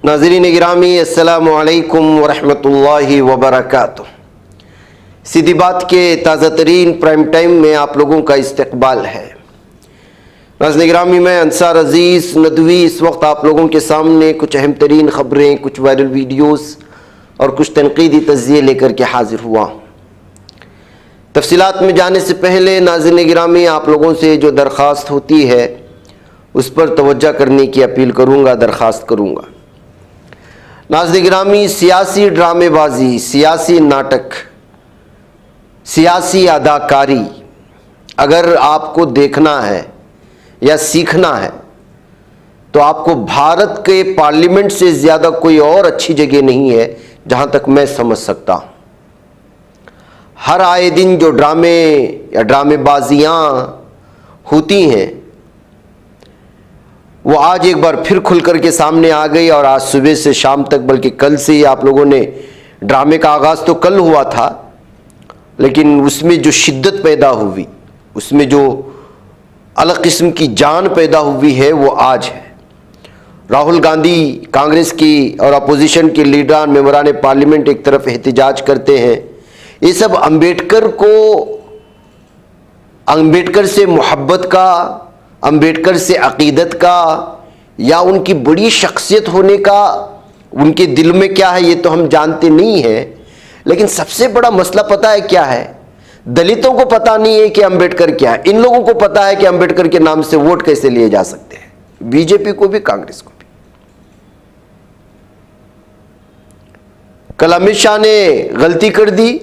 नाज़रीन गिरामी, अस्सलामु अलैकुम वरहमतुल्लाहि वबरकातुह। सीधी बात के ताज़ा तरीन प्राइम टाइम में आप लोगों का इस्तकबाल है। नाज़रीन गिरामी, मैं अंसार अज़ीज़ नदवी इस वक्त आप लोगों के सामने कुछ अहम तरीन ख़बरें, कुछ वायरल वीडियोस और कुछ तनकीदी तज़्ज़िये लेकर के हाजिर हुआ। तफसीलात में जाने से पहले नाज़रीन गिरामी, आप लोगों से जो दरख्वास्त होती है उस पर तवज्जो करने की अपील करूँगा, दरख्वास्त करूँगा। नाज़रीन गिरामी, सियासी ड्रामेबाजी, सियासी नाटक, सियासी अदाकारी अगर आपको देखना है या सीखना है तो आपको भारत के पार्लियामेंट से ज़्यादा कोई और अच्छी जगह नहीं है जहाँ तक मैं समझ सकता हूँ। हर आए दिन जो ड्रामे या ड्रामेबाजियाँ होती हैं वो आज एक बार फिर खुल करके सामने आ गई। और आज सुबह से शाम तक, बल्कि कल से ही आप लोगों ने ड्रामे का आगाज़ तो कल हुआ था, लेकिन उसमें जो शिद्दत पैदा हुई, उसमें जो अलग किस्म की जान पैदा हुई है वो आज है। राहुल गांधी कांग्रेस की और अपोजिशन के लीडर मेंबरान पार्लियामेंट एक तरफ एहतजाज करते हैं। ये सब अंबेडकर से मोहब्बत का, अंबेडकर से अकीदत का या उनकी बड़ी शख्सियत होने का उनके दिल में क्या है ये तो हम जानते नहीं हैं। लेकिन सबसे बड़ा मसला पता है क्या है? दलितों को पता नहीं है कि अंबेडकर क्या है। इन लोगों को पता है कि अंबेडकर के नाम से वोट कैसे लिए जा सकते हैं, बीजेपी को भी, कांग्रेस को भी। कल अमित शाह ने गलती कर दी,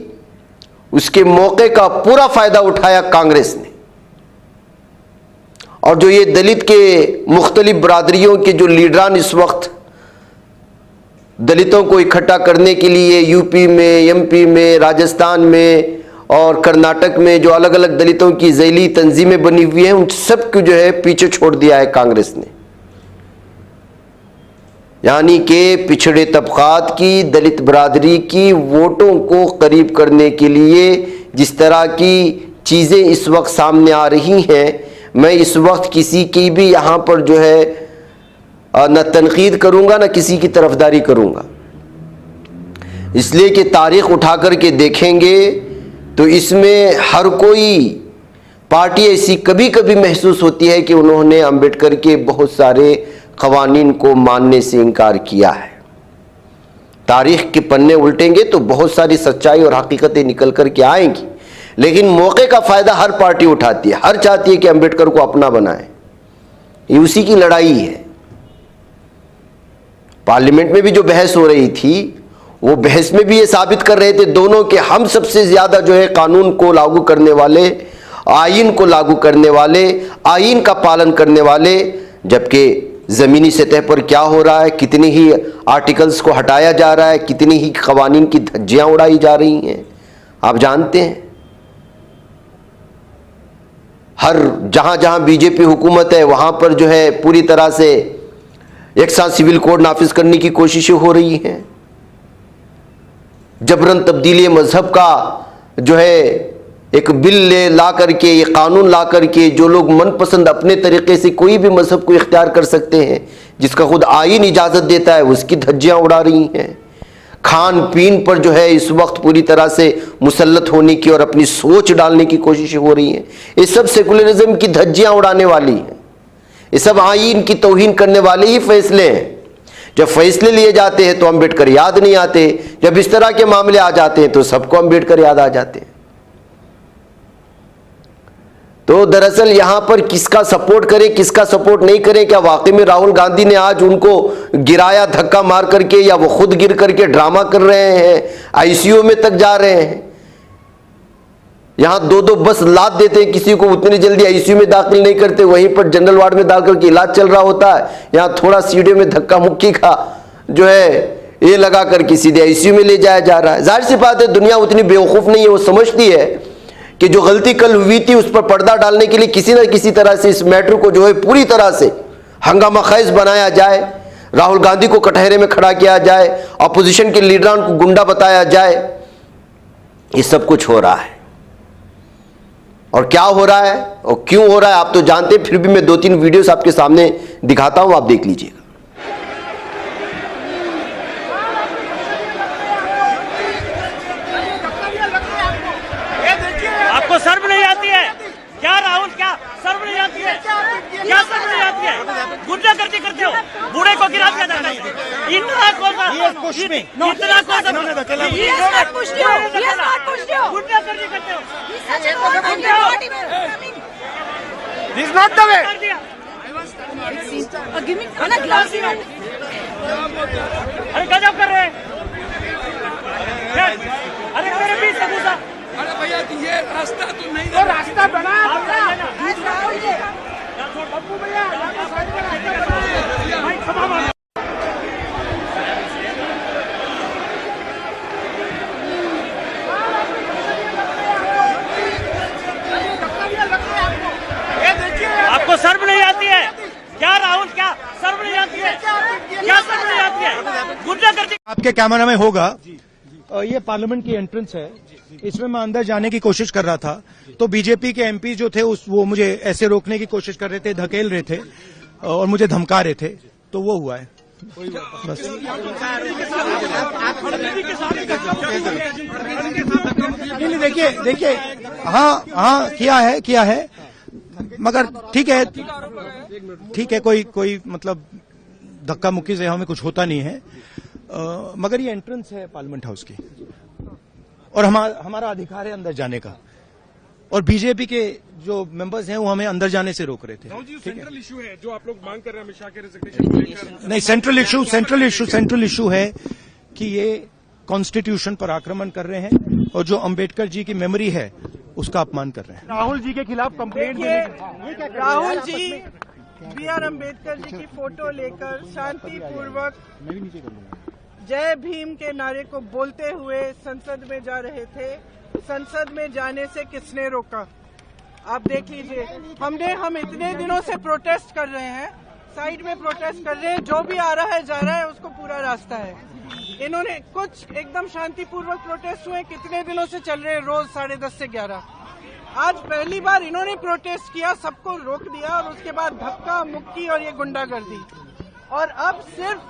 उसके मौके का पूरा फायदा उठाया कांग्रेस ने। और जो ये दलित के मुख्तलिफ बरादरियों के जो लीडरान इस वक्त दलितों को इकट्ठा करने के लिए यूपी में, एमपी में, राजस्थान में और कर्नाटक में जो अलग अलग दलितों की ज़ैली तंजीमें बनी हुई हैं, उन सब को जो है पीछे छोड़ दिया है कांग्रेस ने। यानी कि पिछड़े तबकात की, दलित बरादरी की वोटों को करीब करने के लिए जिस तरह की चीज़ें इस वक्त सामने आ रही हैं, मैं इस वक्त किसी की भी यहाँ पर जो है न तनकीद करूँगा न किसी की तरफदारी करूँगा, इसलिए कि तारीख़ उठा कर के देखेंगे तो इसमें हर कोई पार्टी ऐसी कभी कभी महसूस होती है कि उन्होंने अंबेडकर के बहुत सारे क़वानीन को मानने से इनकार किया है। तारीख़ के पन्ने उल्टेंगे तो बहुत सारी सच्चाई और हकीकतें निकल कर के आएंगी, लेकिन मौके का फ़ायदा हर पार्टी उठाती है। हर चाहती है कि अंबेडकर को अपना बनाए। ये उसी की लड़ाई है। पार्लियामेंट में भी जो बहस हो रही थी, वो बहस में भी ये साबित कर रहे थे दोनों के हम सबसे ज़्यादा जो है कानून को लागू करने वाले, आइन को लागू करने वाले, आइन का पालन करने वाले, जबकि ज़मीनी सतह पर क्या हो रहा है, कितनी ही आर्टिकल्स को हटाया जा रहा है, कितनी ही क़वानीन की धज्जियाँ उड़ाई जा रही हैं, आप जानते हैं। हर जहाँ जहाँ बीजेपी हुकूमत है वहाँ पर जो है पूरी तरह से एक साथ सिविल कोड नाफिज करने की कोशिशें हो रही हैं। जबरन तब्दीली मज़हब का जो है एक बिल ला करके, ये कानून ला करके जो लोग मनपसंद अपने तरीके से कोई भी मज़हब को इख्तियार कर सकते हैं, जिसका खुद आईन इजाज़त देता है, उसकी धज्जियाँ उड़ा रही हैं। खान पीन पर जो है इस वक्त पूरी तरह से मुसल्लत होने की और अपनी सोच डालने की कोशिशें हो रही हैं। ये सब सेकुलरिज्म की धज्जियाँ उड़ाने वाली हैं। ये सब आईन की तौहीन करने वाले ही फैसले हैं। जब फैसले लिए जाते हैं तो अंबेडकर याद नहीं आते, जब इस तरह के मामले आ जाते हैं तो सबको अंबेडकर याद आ जाते हैं। तो दरअसल यहाँ पर किसका सपोर्ट करें, किसका सपोर्ट नहीं करें? क्या वाकई में राहुल गांधी ने आज उनको गिराया धक्का मार करके, या वो खुद गिर करके ड्रामा कर रहे हैं, आईसीयू में तक जा रहे हैं? यहाँ दो दो बस लाद देते हैं किसी को, उतनी जल्दी आईसीयू में दाखिल नहीं करते, वहीं पर जनरल वार्ड में दाखिल करके इलाज चल रहा होता है। यहाँ थोड़ा सीढ़ियों में धक्का मुक्की का जो है ये लगा करके सीधे आईसीयू में ले जाया जा रहा है। जाहिर सी बात है दुनिया उतनी बेवकूफ़ नहीं है, वो समझती है कि जो गलती कल हुई थी उस पर पर्दा डालने के लिए किसी न किसी तरह से इस मैटर को जो है पूरी तरह से हंगामा खेज बनाया जाए, राहुल गांधी को कटहरे में खड़ा किया जाए, अपोजिशन के लीडरान को गुंडा बताया जाए। ये सब कुछ हो रहा है। और क्या हो रहा है और क्यों हो रहा है आप तो जानते हैं, फिर भी मैं 2-3 वीडियोस आपके सामने दिखाता हूं, आप देख लीजिएगा। करते हो? बूढ़े को गिरा दिया जाता है। इतना कौन सा गुंडागर्दी करते हो? This is not the way. कर दिया। अरे गजब कर रहे हैं। अरे मेरे बीच से घुसा। अरे भैया ये रास्ता तो नहीं तो रास्ता बना अपना। पप्पू भैया साइड में रास्ता बनाया। आपको शर्म नहीं आती है क्या राहुल? क्या शर्म नहीं आती है? क्या शर्म नहीं आती है? गुंडागर्दी आपके कैमरा में होगा। ये पार्लियामेंट की एंट्रेंस है, इसमें मैं अंदर जाने की कोशिश कर रहा था तो बीजेपी के एमपी जो थे वो मुझे ऐसे रोकने की कोशिश कर रहे थे, धकेल रहे थे और मुझे धमका रहे थे, तो वो हुआ है बस। नहीं देखिए हाँ किया है मगर ठीक है कोई मतलब धक्का मुक्की से हमें कुछ होता नहीं है, मगर ये एंट्रेंस है पार्लियामेंट हाउस की और हमारा अधिकार है अंदर जाने का, और बीजेपी के जो मेंबर्स हैं वो हमें अंदर जाने से रोक रहे थे। सेंट्रल इशू है जो आप लोग मांग कर रहे हैं अमित शाह के रेजिग्नेशन को लेकर। नहीं, सेंट्रल इशू है कि ये कॉन्स्टिट्यूशन पर आक्रमण कर रहे हैं और जो अंबेडकर जी की मेमोरी है उसका अपमान कर रहे हैं। राहुल जी के खिलाफ कंप्लेंट राहुल जी बी.आर. अम्बेडकर जी की फोटो लेकर शांतिपूर्वक जय भीम के नारे को बोलते हुए संसद में जा रहे थे। संसद में जाने से किसने रोका? आप देख लीजिए। हम इतने दिनों से प्रोटेस्ट कर रहे हैं, साइड में प्रोटेस्ट कर रहे हैं, जो भी आ रहा है जा रहा है, उसको पूरा रास्ता है। इन्होंने कुछ एकदम शांतिपूर्वक प्रोटेस्ट हुए, कितने दिनों से चल रहे हैं, रोज 10:30 से 11। आज पहली बार इन्होंने प्रोटेस्ट किया, सबको रोक दिया और उसके बाद धक्का मुक्की और ये गुंडागर्दी। और अब सिर्फ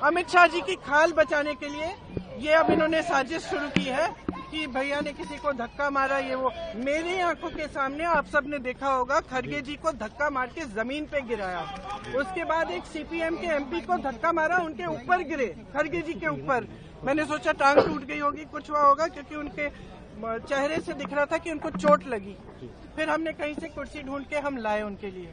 अमित शाह जी की खाल बचाने के लिए ये अब इन्होंने साजिश शुरू की है कि भैया ने किसी को धक्का मारा, ये वो। मेरी आंखों के सामने आप सबने देखा होगा, खड़गे जी को धक्का मार के जमीन पे गिराया, उसके बाद एक सीपीएम के एमपी को धक्का मारा, उनके ऊपर गिरे, खड़गे जी के ऊपर। मैंने सोचा टांग टूट गई होगी, कुछ हुआ होगा, क्योंकि उनके चेहरे से दिख रहा था कि उनको चोट लगी। फिर हमने कहीं से कुर्सी ढूंढ के हम लाए उनके लिए।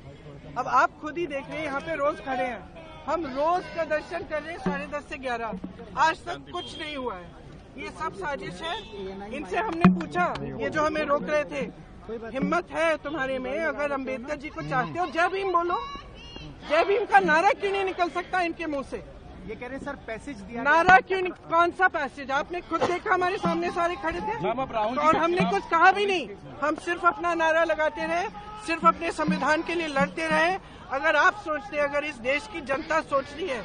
अब आप खुद ही देख रहे हैं, यहाँ पे रोज खड़े हैं, हम रोज प्रदर्शन कर रहे हैं 10:30 से 11। आज तक कुछ नहीं हुआ है, ये सब साजिश है। इनसे हमने पूछा, ये जो हमें रोक रहे थे, हिम्मत है तुम्हारे में? अगर अम्बेडकर जी को चाहते हो जय भीम बोलो। जय भीम का नारा क्यों नहीं निकल सकता इनके मुंह से? ये कह रहे हैं सर पैसेज दिया, नारा क्यों नहीं? कौन सा पैसेज? आपने खुद देखा, हमारे सामने सारे खड़े थे और हमने कुछ कहा भी नहीं। हम सिर्फ अपना नारा लगाते रहे, सिर्फ अपने संविधान के लिए लड़ते रहे। अगर आप सोचते, अगर इस देश की जनता सोचती है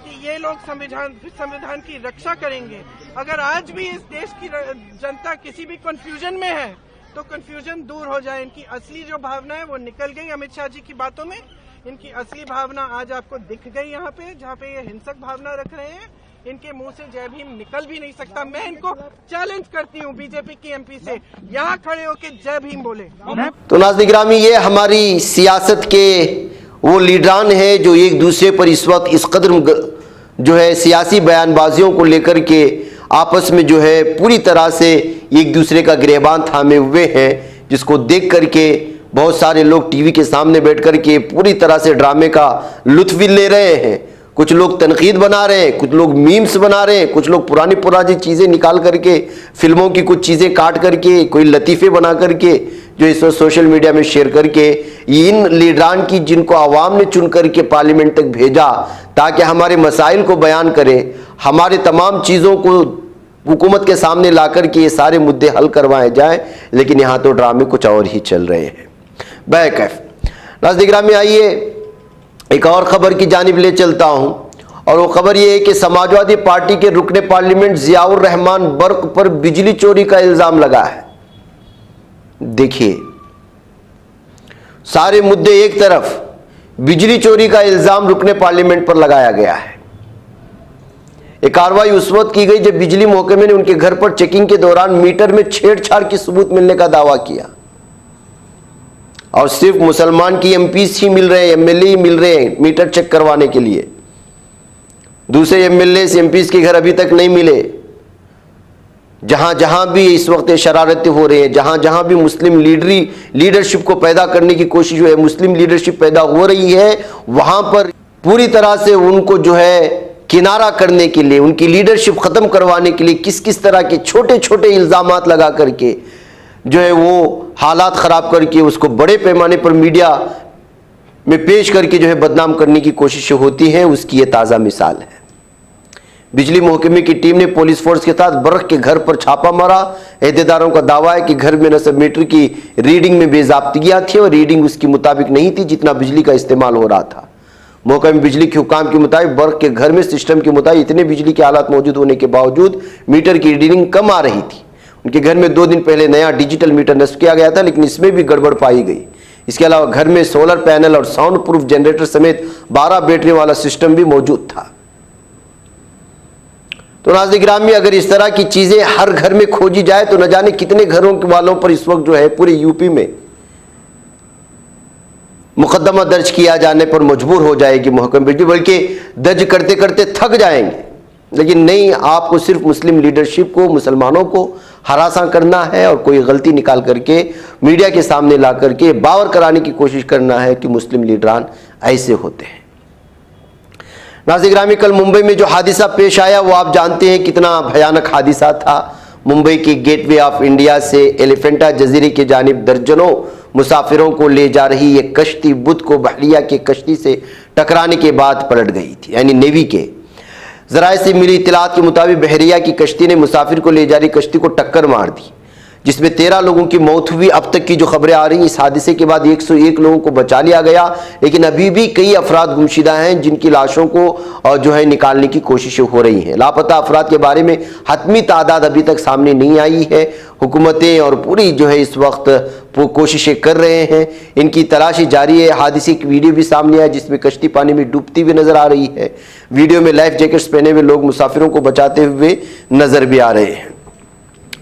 कि ये लोग संविधान की रक्षा करेंगे, अगर आज भी इस देश की जनता किसी भी कंफ्यूजन में है तो कंफ्यूजन दूर हो जाए। इनकी असली जो भावना है वो निकल गई अमित शाह जी की बातों में। इनकी असली भावना आज आपको दिख गई यहाँ पे, जहाँ पे ये हिंसक भावना रख रहे हैं। इनके मुंह से जय भीम निकल भी नहीं सकता। मैं इनको चैलेंज करती हूँ बीजेपी की एमपी से, यहाँ खड़े होके जय भीम बोले। तो नाज़रीन गिरामी, ये हमारी सियासत के वो लीडरान हैं जो एक दूसरे पर इस वक्त इस कदर जो है सियासी बयानबाजियों को लेकर के आपस में जो है पूरी तरह से एक दूसरे का गिरेबान थामे हुए हैं, जिसको देख करके बहुत सारे लोग टीवी के सामने बैठ कर के पूरी तरह से ड्रामे का लुत्फ भी ले रहे हैं। कुछ लोग तनकीद बना रहे हैं, कुछ लोग मीम्स बना रहे हैं, कुछ लोग पुरानी चीज़ें निकाल करके, फिल्मों की कुछ चीज़ें काट करके, कोई लतीफ़े बना करके जो इस वक्त सोशल मीडिया में शेयर करके इन लीडरान की, जिनको आवाम ने चुन करके पार्लियामेंट तक भेजा ताकि हमारे मसाइल को बयान करें, हमारे तमाम चीज़ों को हुकूमत के सामने ला करके ये सारे मुद्दे हल करवाए जाएं, लेकिन यहाँ तो ड्रामे कुछ और ही चल रहे हैं। बैकैफ नाज़रीन गिरामी, आइए एक और खबर की जानिब ले चलता हूं, और वो खबर ये है कि समाजवादी पार्टी के रुकने पार्लियामेंट जियाउर रहमान बर्क पर बिजली चोरी का इल्जाम लगा है। देखिए, सारे मुद्दे एक तरफ, बिजली चोरी का इल्जाम रुकने पार्लियामेंट पर लगाया गया है। एक कार्रवाई उस वक्त की गई जब बिजली महकमे ने उनके घर पर चेकिंग के दौरान मीटर में छेड़छाड़ की सबूत मिलने का दावा किया। और सिर्फ मुसलमान की एमपीस ही मिल रहे हैं, एमएलए ही मिल रहे हैं मीटर चेक करवाने के लिए। दूसरे एमएलए एमपीस के घर अभी तक नहीं मिले। जहां जहां भी इस वक्त शरारतें हो रही हैं, जहां जहां भी मुस्लिम लीडरशिप को पैदा करने की कोशिश है, मुस्लिम लीडरशिप पैदा हो रही है, वहां पर पूरी तरह से उनको जो है किनारा करने के लिए, उनकी लीडरशिप खत्म करवाने के लिए किस किस तरह के छोटे छोटे इल्जामात लगा करके जो है वो हालात खराब करके उसको बड़े पैमाने पर मीडिया में पेश करके जो है बदनाम करने की कोशिश होती है, उसकी ये ताज़ा मिसाल है। बिजली महकमे की टीम ने पुलिस फोर्स के साथ बर्क के घर पर छापा मारा। अहदेदारों का दावा है कि घर में नस्ब मीटर की रीडिंग में बेज़ाब्तियां थी और रीडिंग उसके मुताबिक नहीं थी जितना बिजली का इस्तेमाल हो रहा था। महकमे बिजली के हुकाम के मुताबिक बर्क के घर में सिस्टम के मुताबिक इतने बिजली के हालात मौजूद होने के बावजूद मीटर की रीडिंग कम आ रही थी। उनके घर में 2 दिन पहले नया डिजिटल मीटर नस्ब किया गया था, लेकिन इसमें भी गड़बड़ पाई गई। इसके अलावा घर में सोलर पैनल और साउंड प्रूफ जनरेटर समेत 12 बैटरी वाला सिस्टम भी मौजूद था। तो नाज़रीन गिरामी, अगर इस तरह की चीजें हर घर में खोजी जाए तो न जाने कितने घरों वालों पर इस वक्त जो है पूरे यूपी में मुकदमा दर्ज किया जाने पर मजबूर हो जाएगी महकमा बिजली, बल्कि दर्ज करते करते थक जाएंगे। लेकिन नहीं, आपको सिर्फ मुस्लिम लीडरशिप को, मुसलमानों को हरासा करना है और कोई गलती निकाल करके मीडिया के सामने ला करके बावर कराने की कोशिश करना है कि मुस्लिम लीडरान ऐसे होते हैं। नाज़रीन गिरामी, कल मुंबई में जो हादिसा पेश आया वो आप जानते हैं कितना भयानक हादिसा था। मुंबई के गेटवे ऑफ इंडिया से एलिफेंटा जजीरे की जानिब दर्जनों मुसाफिरों को ले जा रही एक कश्ती बुध को बहरिया की कश्ती से टकराने के बाद पलट गई थी, यानी नेवी के ज़राए से मिली इत्तलात के मुताबिक बहरिया की कश्ती ने मुसाफिर को ले जा रही कश्ती को टक्कर मार दी, जिसमें 13 लोगों की मौत हुई। अब तक की जो खबरें आ रही, इस हादसे के बाद 101 लोगों को बचा लिया गया, लेकिन अभी भी कई अफराद गुमशुदा हैं जिनकी लाशों को जो है निकालने की कोशिशें हो रही हैं। लापता अफराद के बारे में हतमी तादाद अभी तक सामने नहीं आई है। हुकूमतें और पूरी जो है इस वक्त कोशिशें कर रहे हैं, इनकी तलाशी जारी है। हादसे की वीडियो भी सामने आया जिसमें कश्ती पानी में डूबती हुई नजर आ रही है। वीडियो में लाइफ जैकेट्स पहने हुए लोग मुसाफिरों को बचाते हुए नजर भी आ रहे हैं।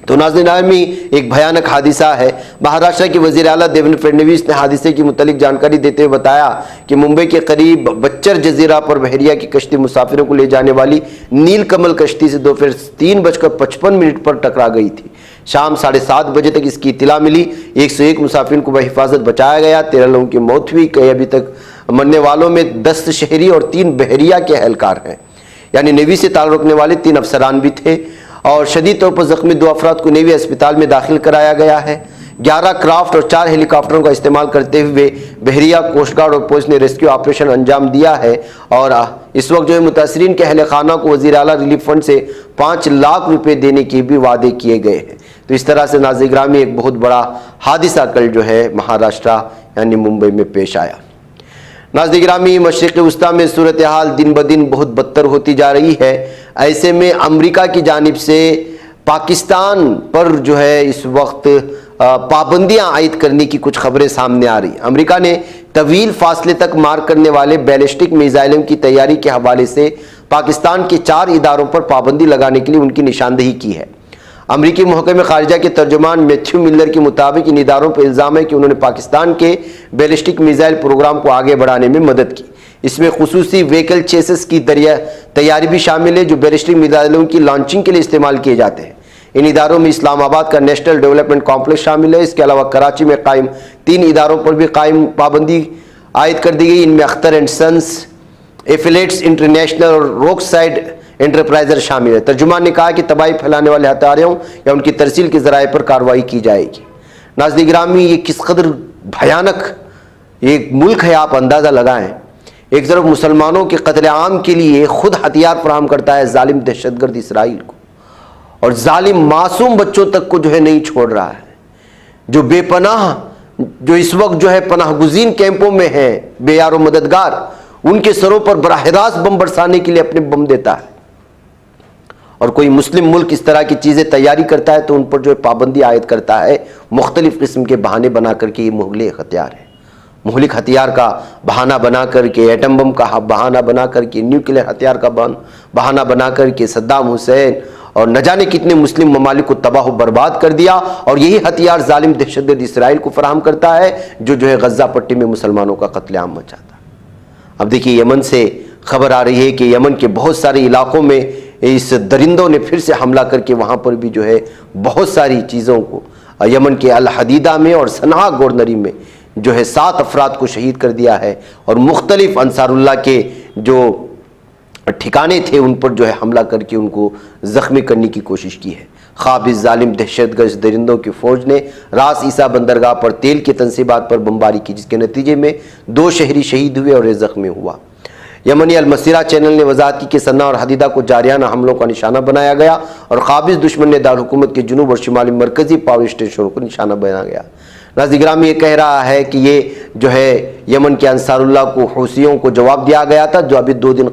तो नाज़रीन गिरामी, एक भयानक हादिसा है। महाराष्ट्र के वज़ीर आला देवेंद्र फडणवीस ने हादिसे की मुतल्लिक जानकारी देते हुए बताया कि मुंबई के करीब बच्चर जजीरा पर बहरिया की कश्ती मुसाफिरों को ले जाने वाली नीलकमल कश्ती से दोपहर 3:55 पर टकरा गई थी। शाम 7:30 बजे तक इसकी इत्तला मिली। 101 मुसाफिरों को बहिफाजत बचाया गया। 13 लोगों की मौत हुई। कई अभी तक मरने वालों में 10 शहरी और 3 बहरिया के एहलकार हैं, यानी नेवी से ताल्लुक़ रखने वाले 3 अफसरान भी थे। और शदीद तौर पर जख्मी 2 अफराद को नेवी अस्पताल में दाखिल कराया गया है। 11 क्राफ्ट और 4 हेलीकॉप्टरों का इस्तेमाल करते हुए बहरिया, कोस्ट गार्ड और पुलिस ने रेस्क्यू ऑपरेशन अंजाम दिया है। और इस वक्त जो है मुतासरीन के अहल खाना को वज़ीर आला रिलीफ फंड से 5 लाख रुपए देने के भी वादे किए गए हैं। तो इस तरह से नाज़रीन गिरामी, एक बहुत बड़ा हादिसा कल जो है महाराष्ट्र यानी मुंबई में पेश आया। नाज़रीन गिरामी, मशरिक़ वस्ता में सूरत हाल दिन ब दिन बहुत बदतर होती जा रही है। ऐसे में अमेरिका की जानिब से पाकिस्तान पर जो है इस वक्त पाबंदियां आयद करने की कुछ खबरें सामने आ रही। अमेरिका ने तवील फासले तक मार करने वाले बैलिस्टिक मिसाइलों की तैयारी के हवाले से पाकिस्तान के 4 इदारों पर पाबंदी लगाने के लिए उनकी निशानदेही की है। अमरीकी महकमे खारजा के तर्जुमान मैथ्यू मिलर के मुताबिक इन इदारों पर इल्ज़ाम है कि उन्होंने पाकिस्तान के बैलिस्टिक मिसाइल प्रोग्राम को आगे बढ़ाने में मदद की। इसमें खुसूसी व्हीकल चेसेस की तैयारी भी शामिल है जो बैलिस्टिक मिसाइलों की लॉन्चिंग के लिए इस्तेमाल किए जाते हैं। इन इदारों में इस्लामाबाद का नेशनल डेवलपमेंट कॉम्प्लेक्स शामिल है। इसके अलावा कराची में कायम 3 इदारों पर भी कायम पाबंदी आयद कर दी गई। इनमें Akhtar and sons, affiliates international और रोक साइड एंटरप्राइजर शामिल है। तर्जुमान ने कहा कि तबाही फैलाने वाले हत्यारों या उनकी तरसील के जराए पर कार्रवाई की जाएगी। नाज़रीन गिरामी, ये किस कदर भयानक एक मुल्क है, आप अंदाज़ा लगाएं। एक तरफ मुसलमानों के कत्ल आम के लिए खुद हथियार फराहम करता है जालिम दहशतगर्द इसराइल को, और जालिम मासूम बच्चों तक को जो है नहीं छोड़ रहा है। जो बेपनाह, जो इस वक्त जो है पनाहगुज़ीन कैंपों में है, बेयारो मददगार, उनके सरों पर बराह रास्त बम बरसाने के लिए अपने बम देता है। और कोई मुस्लिम मुल्क इस तरह की चीज़ें तैयारी करता है तो उन पर जो है पाबंदी आयद करता है, मुख्तलिफ किस्म के बहाने बना करके। ये मुहलिक हथियार है, मुहलिक हथियार का बहाना बना करके, एटम बम का बहाना बना करके, न्यूक्लियर हथियार का बहाना बना करके सद्दाम हुसैन और न जाने कितने मुस्लिम ममालिक को तबाह बर्बाद कर दिया। और यही हथियार जालिम दहशतगर्द इसराइल को फराहम करता है जो है गजा पट्टी में मुसलमानों का कत्लेआम मचाता। अब देखिए यमन से खबर आ रही है कि यमन के बहुत सारे इलाकों में इस दरिंदों ने फिर से हमला करके वहाँ पर भी जो है बहुत सारी चीज़ों को, यमन के अल हदीदा में और सना गवर्नरी में जो है 7 अफराद को शहीद कर दिया है और मुख्तलिफ अंसारुल्लाह के जो ठिकाने थे उन पर जो है हमला करके उनको ज़ख्मी करने की कोशिश की है। ख्वाब इस जालिम दहशतगर्द दरिंदों की फ़ौज ने रास ईसा बंदरगाह पर तेल की तनसीबात पर बमबारी की, जिसके नतीजे में 2 शहरी शहीद हुए और 1 ज़ख्मी हुआ। यमनी अलमसीरा चैनल ने वजाहत की कि सन्ना और हदीदा को जारियाना हमलों का निशाना बनाया गया और काबिज दुश्मन ने दारहुकूमत के जुनूब और शिमाली मरकजी पावर स्टेशनों को निशाना बनाया गया। नाज़िर-ए-गिरामी ये कह रहा है कि ये जो है यमन के अंसारुल्लाह को हूसियों को जवाब दिया गया था, जो अभी 2 दिन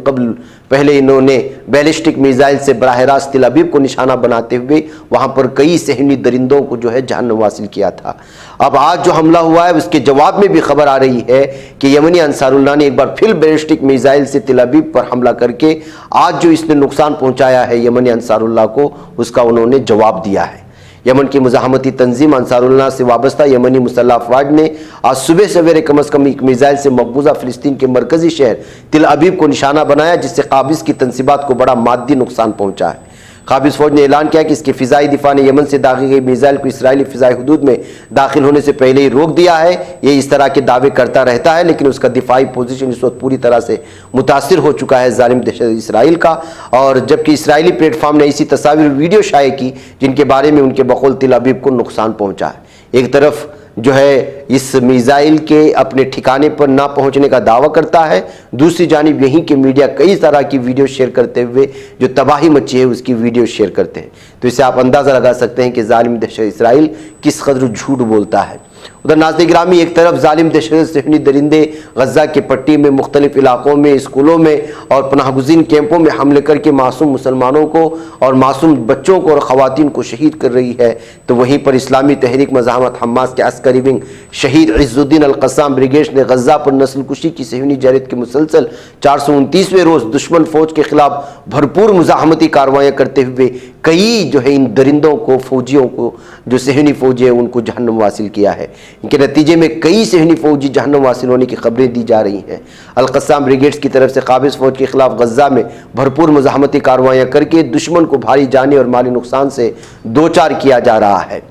पहले इन्होंने बैलिस्टिक मिसाइल से बराह रास्त तिल अबीब को निशाना बनाते हुए वहाँ पर कई सहनी दरिंदों को जो है जहन्नम हासिल किया था। अब आज जो हमला हुआ है उसके जवाब में भी खबर आ रही है कि यमनी अंसारुल्लाह ने एक बार फिर बैलिस्टिक मिसाइल से तिल अबीब पर हमला करके आज जो इसने नुकसान पहुँचाया है यमनी अंसारुल्लाह को, उसका उन्होंने जवाब दिया है। यमन की मुजाहमती तंजीम अंसारुल्लाह से वाबस्ता यमनी मुसल्लह अफवाज ने आज सुबह सवेरे कम अज़ कम एक मिसाइल से मकबूजा फ़िलिस्तीन के मरकजी शहर तिल अबीब को निशाना बनाया, जिससे काबिज की तनसीबात को बड़ा मादी नुकसान पहुंचा है। काबिज फौज ने ऐलान किया कि इसके फ़िज़ाई दिफा ने यमन से दाखिल गई मिसाइल को इसराइली फ़िज़ाई हदूद में दाखिल होने से पहले ही रोक दिया है। ये इस तरह के दावे करता रहता है, लेकिन उसका दिफाई पोजीशन इस वक्त पूरी तरह से मुतासिर हो चुका है जालिम दहशत इसराइल का। और जबकि इसराइली प्लेटफॉर्म ने ऐसी तस्वीर वीडियो शाये की जिनके बारे में उनके बकौल तिल अबीब को नुकसान पहुँचा है। एक तरफ जो है इस मिसाइल के अपने ठिकाने पर ना पहुंचने का दावा करता है, दूसरी जानिब यहीं के मीडिया कई तरह की वीडियो शेयर करते हुए जो तबाही मची है उसकी वीडियो शेयर करते हैं। तो इससे आप अंदाज़ा लगा सकते हैं कि जालिम दहशत इसराइल किस कदर झूठ बोलता है। उधर नाज़िर-ए-गिरामी एक तरफ जालिम दहशत सहनी दरिंदे गजा के पट्टी में मुख्तलिफ इलाकों में, स्कूलों में और पनाहगुज़ीन कैंपों में हमले करके मासूम मुसलमानों को और मासूम बच्चों को और ख़वातीन को शहीद कर रही है, तो वहीं पर इस्लामी तहरीक मज़ाहमत हमास के अस्करी विंग शहीद इज़्ज़ुद्दीन अल-क़स्साम ब्रिगेड ने गजा पर नस्लकुशी की सहनी जरत के मुसलसल 429वें रोज़ दुश्मन फ़ौज के खिलाफ भरपूर मुज़ाहमती कार्रवाइयाँ करते हुए कई जो है इन दरिंदों को, फौजियों को, जो सहनी फौजी है उनको जहन्नम हासिल किया है। इनके नतीजे में कई सहनी फौजी जहन्नम हासिल होने की खबरें दी जा रही हैं। अल-क़स्साम ब्रिगेड्स की तरफ से काबिज फौज के खिलाफ गजा में भरपूर मुज़ाहमती कार्रवाइयाँ करके दुश्मन को भारी जानी और माली नुकसान से दो चार किया जा रहा है।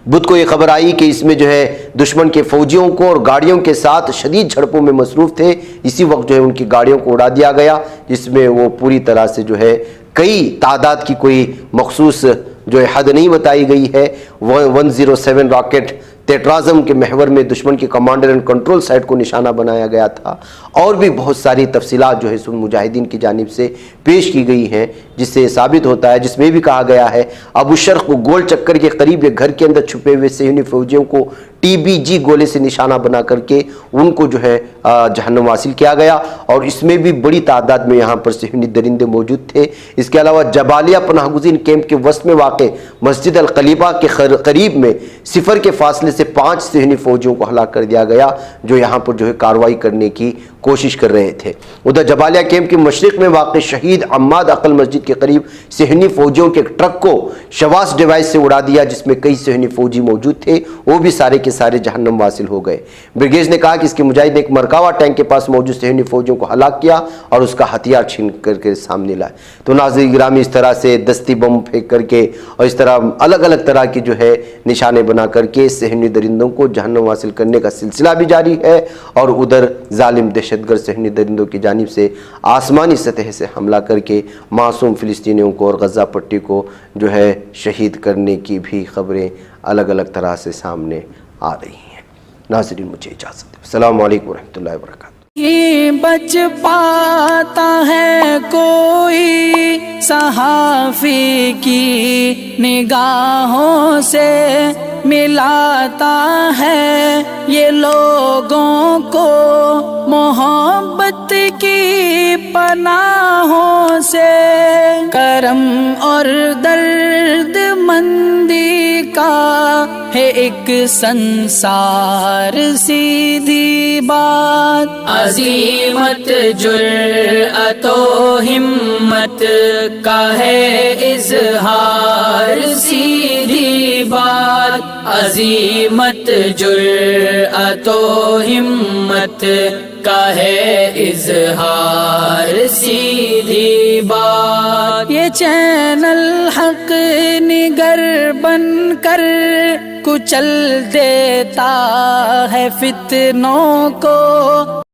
बुध को ये खबर आई कि इसमें जो है दुश्मन के फौजियों को और गाड़ियों के साथ शदीद झड़पों में मसरूफ़ थे। इसी वक्त जो है उनकी गाड़ियों को उड़ा दिया गया, जिसमें वो पूरी तरह से जो है कई तादाद की कोई मखसूस जो है हद नहीं बताई गई है। 107 रॉकेट टेट्राज़म के महवर में दुश्मन के कमांडर एंड कंट्रोल साइट को निशाना बनाया गया था और भी बहुत सारी तफसीलात जो है सुन मुजाहिदीन की जानिब से पेश की गई हैं, जिससे साबित होता है, जिसमें भी कहा गया है अबू शर्क को गोल चक्कर के करीब एक घर के अंदर छुपे हुए सहनी फौजियों को TBG गोले से निशाना बना करके उनको जो है जहन्नम हासिल किया गया और इसमें भी बड़ी तादाद में यहाँ पर सहनी दरिंदे मौजूद थे। इसके अलावा जबालिया पनाहगुज़ीन कैंप के वस्त में वाक़े मस्जिद अल खलीफा के करीब में सिफर के फासले से 5 सहनी फौजियों को हलाक कर दिया गया, जो यहाँ पर जो है कार्रवाई करने की कोशिश कर रहे थे। उधर जबालिया कैंप के मशरिक में वाक़े शहीद अम्माद अकल मस्जिद के करीब सहनी फौजियों के ट्रक को शवास डिवाइस से उड़ा दिया, जिसमें कई सहनी फौजी मौजूद थे, वो भी सारे के सारे जहन्नम वासिल हो गए। ब्रिगेड ने कहा कि इसके मुजाहिद ने एक मरकावा टैंक के पास मौजूद सहनी फौजियों को हलाक किया और उसका हथियार छीन करके सामने लाए। तो नाज़िर-ए-गिरामी इस तरह से दस्ती बम फेंक करके और इस तरह अलग अलग तरह की जो है निशाने बना करके सहनी दरिंदों को जहन्नम हासिल करने का सिलसिला भी जारी है और उधर जालिम दहशतगर्द सहनी दरिंदों की जानिब से आसमानी सतह से हमला करके मासूम फ़िलिस्तीनियों को और गजा पट्टी को जो है शहीद करने की भी खबरें अलग अलग तरह से सामने आ रही हैं। नाज़रीन, मुझे इजाज़त दें। अस्सलामु अलैकुम वरहमतुल्लाहि वबरकातुहू। ये बच पाता है कोई सहाफ़ी की निगाहों से, मिलाता है ये लोगों को मोहब्बत की पनाहों से, करम और दर्द मंदी का है एक संसार, सीधी बात। अजीमत जुर्अतो हिम्मत का है इजहार, सीधी बात। अजीमत जुर्अतो हिम्मत का है इजहार, सीधी बात। ये चैनल हक निगर बनकर कुचल देता है फितनों को।